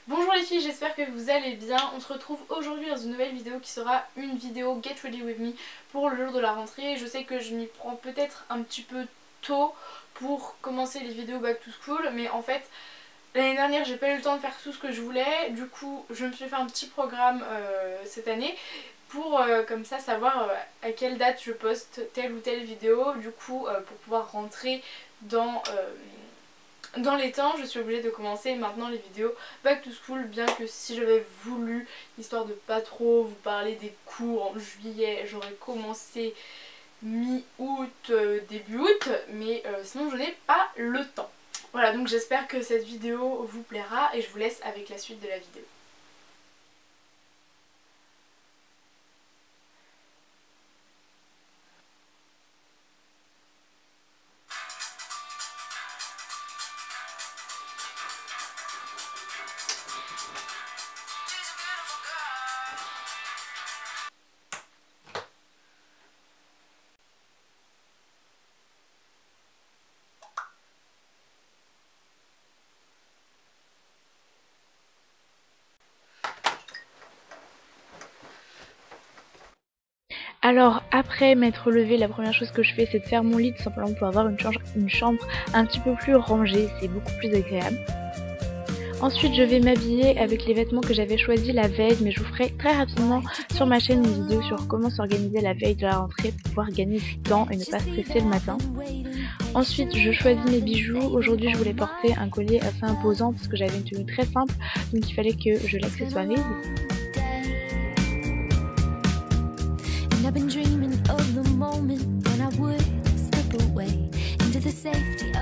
Bonjour les filles, j'espère que vous allez bien. On se retrouve aujourd'hui dans une nouvelle vidéo qui sera une vidéo Get Ready With Me pour le jour de la rentrée. Je sais que je m'y prends peut-être un petit peu tôt pour commencer les vidéos Back to School, mais en fait l'année dernière j'ai pas eu le temps de faire tout ce que je voulais. Du coup je me suis fait un petit programme cette année pour comme ça savoir à quelle date je poste telle ou telle vidéo. Du coup pour pouvoir rentrer dans les temps, je suis obligée de commencer maintenant les vidéos Back to School, bien que si j'avais voulu, histoire de pas trop vous parler des cours en juillet, j'aurais commencé mi-août, début août, mais sinon je n'ai pas le temps. Voilà, donc j'espère que cette vidéo vous plaira et je vous laisse avec la suite de la vidéo. Alors après m'être levée, la première chose que je fais c'est de faire mon lit tout simplement pour avoir une chambre un petit peu plus rangée, c'est beaucoup plus agréable. Ensuite je vais m'habiller avec les vêtements que j'avais choisis la veille, mais je vous ferai très rapidement sur ma chaîne une vidéo sur comment s'organiser la veille de la rentrée pour pouvoir gagner du temps et ne pas stresser le matin. Ensuite je choisis mes bijoux. Aujourd'hui je voulais porter un collier assez imposant parce que j'avais une tenue très simple, donc il fallait que je l'accessoirise.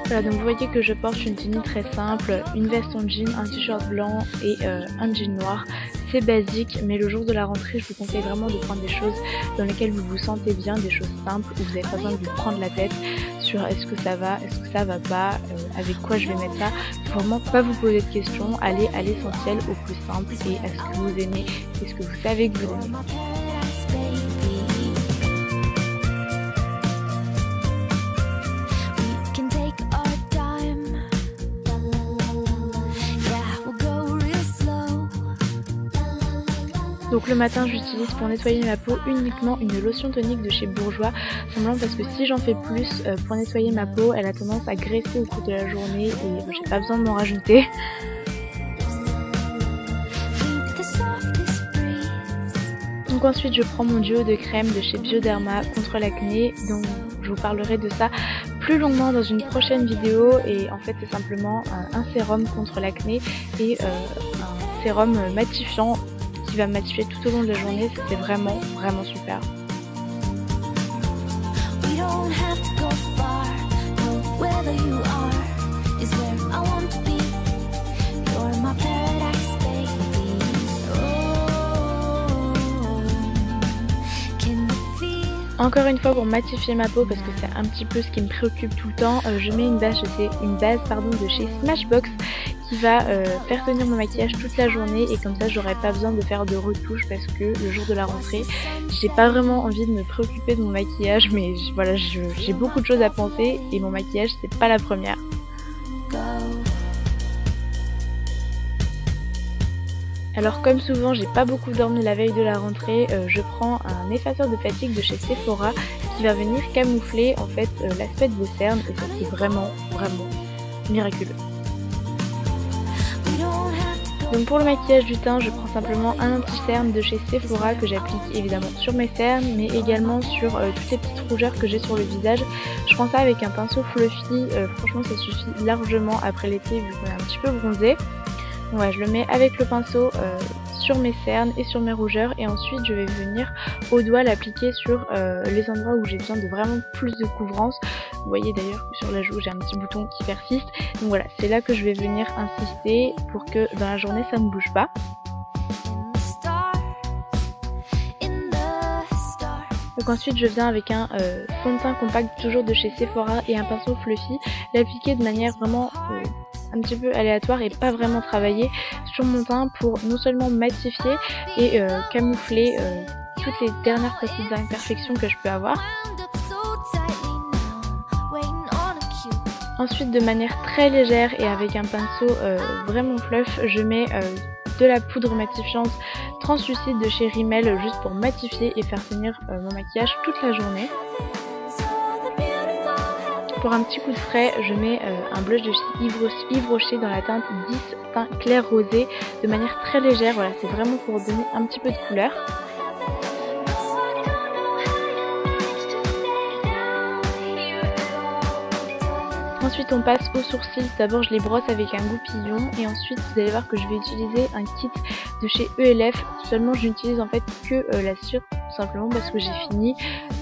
Voilà, donc vous voyez que je porte une tenue très simple, une veste en jean, un t-shirt blanc et un jean noir. C'est basique, mais le jour de la rentrée je vous conseille vraiment de prendre des choses dans lesquelles vous vous sentez bien, des choses simples où vous n'avez pas besoin de vous prendre la tête sur est-ce que ça va, est-ce que ça va pas, avec quoi je vais mettre ça. Faut vraiment pas vous poser de questions, allez à l'essentiel, au plus simple et à ce que vous aimez et ce que vous savez que vous aimez. Donc le matin j'utilise pour nettoyer ma peau uniquement une lotion tonique de chez Bourjois, simplement parce que si j'en fais plus pour nettoyer ma peau, elle a tendance à graisser au cours de la journée et j'ai pas besoin de m'en rajouter. Donc ensuite je prends mon duo de crème de chez Bioderma contre l'acné, donc je vous parlerai de ça plus longuement dans une prochaine vidéo, et en fait c'est simplement un sérum contre l'acné et un sérum matifiant qui va matifier tout au long de la journée. C'est vraiment super. Encore une fois, pour matifier ma peau, parce que c'est un petit peu ce qui me préoccupe tout le temps, je mets une base de chez Smashbox qui va faire tenir mon maquillage toute la journée, et comme ça j'aurai pas besoin de faire de retouches parce que le jour de la rentrée j'ai pas vraiment envie de me préoccuper de mon maquillage, mais voilà, j'ai beaucoup de choses à penser et mon maquillage c'est pas la première. Alors comme souvent j'ai pas beaucoup dormi la veille de la rentrée, je prends un effaceur de fatigue de chez Sephora qui va venir camoufler en fait l'aspect de vos cernes, et ça c'est vraiment miraculeux. Donc pour le maquillage du teint, je prends simplement un anti-cerne de chez Sephora que j'applique évidemment sur mes cernes, mais également sur toutes les petites rougeurs que j'ai sur le visage. Je prends ça avec un pinceau fluffy, franchement ça suffit largement après l'été vu qu'on est un petit peu bronzé. Donc voilà, je le mets avec le pinceau sur mes cernes et sur mes rougeurs, et ensuite je vais venir au doigt l'appliquer sur les endroits où j'ai besoin de vraiment plus de couvrance. Vous voyez d'ailleurs que sur la joue j'ai un petit bouton qui persiste, donc voilà, c'est là que je vais venir insister pour que dans la journée ça ne bouge pas. Donc ensuite je viens avec un fond de teint compact toujours de chez Sephora et un pinceau fluffy, l'appliquer de manière vraiment un petit peu aléatoire et pas vraiment travaillé sur mon teint pour non seulement matifier et camoufler toutes les dernières petites imperfections que je peux avoir. Ensuite, de manière très légère et avec un pinceau vraiment fluff, je mets de la poudre matifiante translucide de chez Rimmel juste pour matifier et faire tenir mon maquillage toute la journée. Pour un petit coup de frais, je mets un blush de chez Yves Rocher dans la teinte 10 teint clair rosé de manière très légère. Voilà, c'est vraiment pour donner un petit peu de couleur. Ensuite on passe aux sourcils, d'abord je les brosse avec un goupillon et ensuite vous allez voir que je vais utiliser un kit de chez ELF, seulement je n'utilise en fait que la cire tout simplement parce que j'ai fini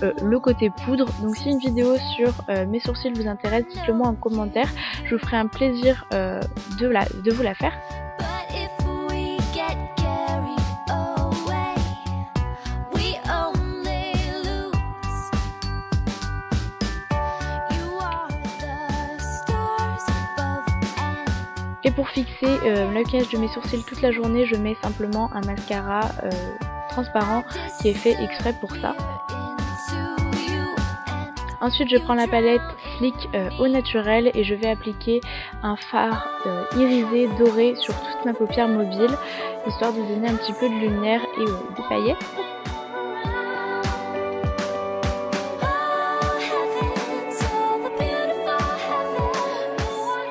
le côté poudre. Donc si une vidéo sur mes sourcils vous intéresse, dites-le moi en commentaire, je vous ferai un plaisir de vous la faire. Et pour fixer le maquillage de mes sourcils toute la journée, je mets simplement un mascara transparent qui est fait exprès pour ça. Ensuite je prends la palette Flick au naturel et je vais appliquer un fard irisé doré sur toute ma paupière mobile, histoire de donner un petit peu de lumière et des paillettes.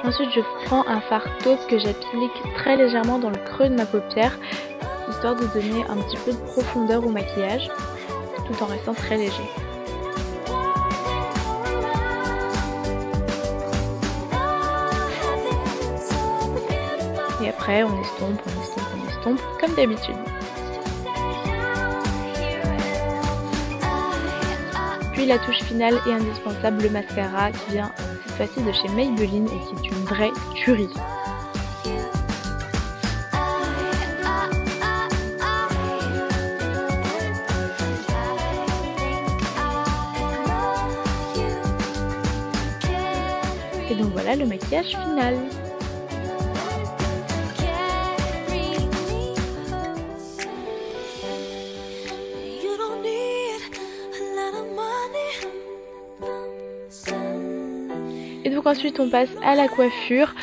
Ensuite je prends un fard taupe que j'applique très légèrement dans le creux de ma paupière, histoire de donner un petit peu de profondeur au maquillage, tout en restant très léger. Et après on estompe, comme d'habitude. Puis la touche finale et indispensable, le mascara qui vient cette fois-ci de chez Maybelline et qui est une vraie tuerie. Et donc voilà le maquillage final. Et donc ensuite on passe à la coiffure,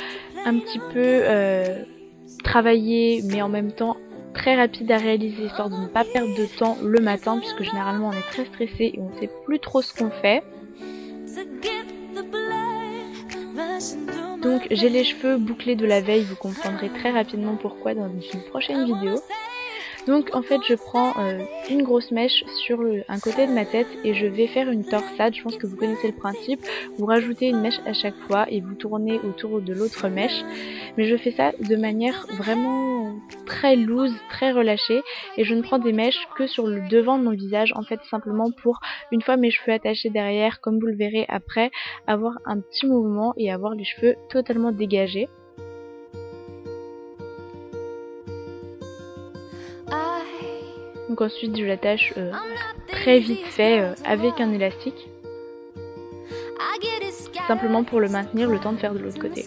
un petit peu travaillée mais en même temps très rapide à réaliser, histoire de ne pas perdre de temps le matin puisque généralement on est très stressé et on ne sait plus trop ce qu'on fait. Donc j'ai les cheveux bouclés de la veille, vous comprendrez très rapidement pourquoi dans une prochaine vidéo. Donc en fait je prends une grosse mèche sur un côté de ma tête et je vais faire une torsade. Je pense que vous connaissez le principe, vous rajoutez une mèche à chaque fois et vous tournez autour de l'autre mèche. Mais je fais ça de manière vraiment très loose, très relâchée, et je ne prends des mèches que sur le devant de mon visage, en fait simplement pour, une fois mes cheveux attachés derrière, comme vous le verrez après, avoir un petit mouvement et avoir les cheveux totalement dégagés. Donc ensuite je l'attache très vite fait avec un élastique, simplement pour le maintenir le temps de faire de l'autre côté.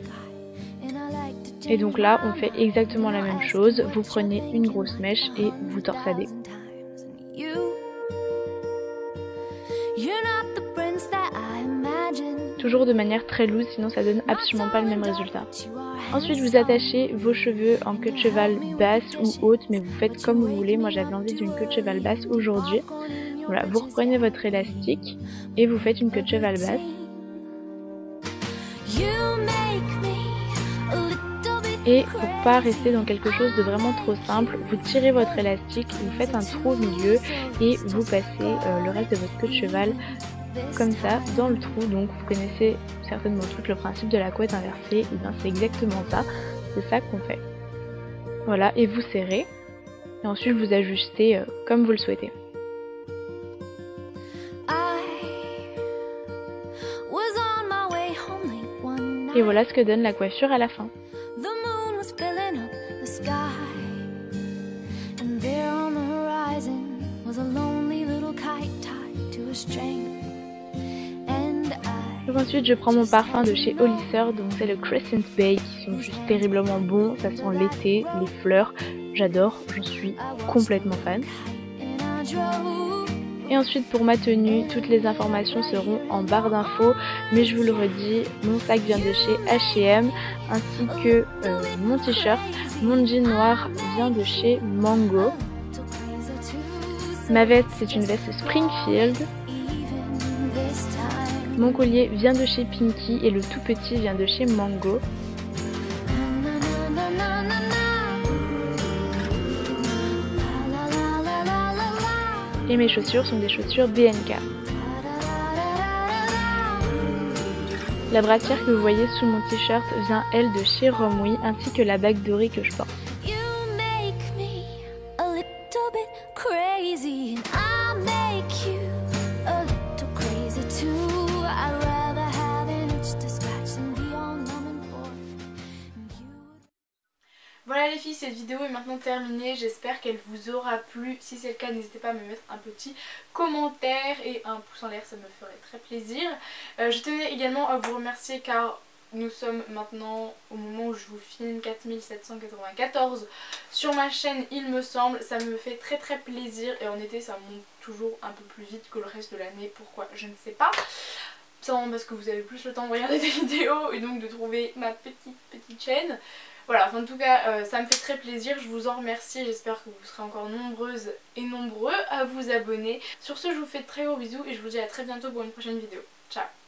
Et donc là on fait exactement la même chose, vous prenez une grosse mèche et vous torsadez. Toujours de manière très loose, sinon ça donne absolument pas le même résultat. Ensuite vous attachez vos cheveux en queue de cheval basse ou haute, mais vous faites comme vous voulez. Moi j'avais envie d'une queue de cheval basse aujourd'hui. Voilà, vous reprenez votre élastique et vous faites une queue de cheval basse. Et pour pas rester dans quelque chose de vraiment trop simple, vous tirez votre élastique, vous faites un trou au milieu et vous passez le reste de votre queue de cheval comme ça dans le trou. Donc vous connaissez certainement tout le principe de la couette inversée, et bien c'est exactement ça, c'est ça qu'on fait. Voilà, et vous serrez et ensuite vous ajustez comme vous le souhaitez. Et voilà ce que donne la coiffure à la fin. Donc ensuite je prends mon parfum de chez Hollister, donc c'est le Crescent Bay, qui sont juste terriblement bons, ça sent l'été, les fleurs, j'adore, je suis complètement fan. Et ensuite pour ma tenue, toutes les informations seront en barre d'infos, mais je vous le redis, mon sac vient de chez H&M, ainsi que mon t-shirt. Mon jean noir vient de chez Mango. Ma veste, c'est une veste Springfield. Mon collier vient de chez Pinky et le tout petit vient de chez Mango. Et mes chaussures sont des chaussures BNK. La brassière que vous voyez sous mon t-shirt vient elle de chez Romwe, ainsi que la bague dorée que je porte. Voilà les filles, cette vidéo est maintenant terminée, j'espère qu'elle vous aura plu. Si c'est le cas, n'hésitez pas à me mettre un petit commentaire et un pouce en l'air, ça me ferait très plaisir. Je tenais également à vous remercier car nous sommes maintenant au moment où je vous filme 4794 sur ma chaîne il me semble. Ça me fait très plaisir et en été ça monte toujours un peu plus vite que le reste de l'année. Pourquoi je ne sais pas. Parce que vous avez plus le temps de regarder des vidéos et donc de trouver ma petite chaîne. Voilà, enfin, en tout cas ça me fait très plaisir, je vous en remercie, j'espère que vous serez encore nombreuses et nombreux à vous abonner. Sur ce, je vous fais de très gros bisous et je vous dis à très bientôt pour une prochaine vidéo. Ciao!